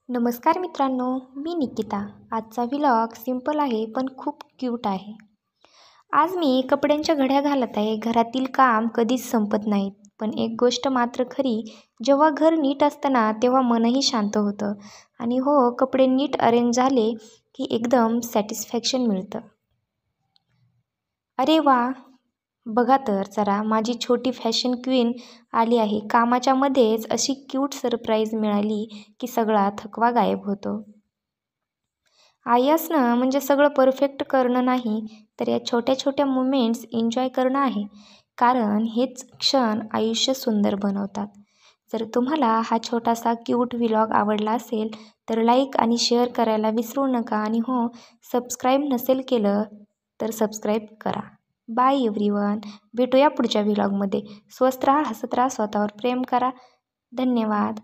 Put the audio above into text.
नमस्कार मित्रांनो, मी निकिता. आजचा व्लॉग सिंपल आहे पण खूप क्यूट आहे. आज मी कपड्यांच्या घड्या घालत आहे. घरातील काम कधीच संपत नाहीत. पण एक गोष्ट मात्र खरी, जेव्हा घर नीट असतं ना तेव्हा मनही शांत होतं. आणि हो, कपडे नीट अरेंज झाले की एकदम सॅटिस्फॅक्शन मिळतं. अरे वा, बघा तर जरा, माझी छोटी फॅशन क्वीन आली आहे. कामाच्या मध्येच अशी क्यूट सरप्राईज मिळाली की सगळा थकवा गायब होतो. आई असणं म्हणजे सगळं परफेक्ट करणं नाही, तर या छोट्या छोट्या मुमेंट्स एन्जॉय करणं आहे. कारण हेच क्षण आयुष्य सुंदर बनवतात. जर तुम्हाला हा छोटासा क्यूट व्लॉग आवडला असेल तर लाईक आणि शेअर करायला विसरू नका. आणि हो, सबस्क्राईब नसेल केलं तर सबस्क्राईब करा. Bye everyone. भेटूया पुढच्या व्लॉगमध्ये. स्वस्त राहा, हसत राहा, स्वतःवर प्रेम करा. धन्यवाद.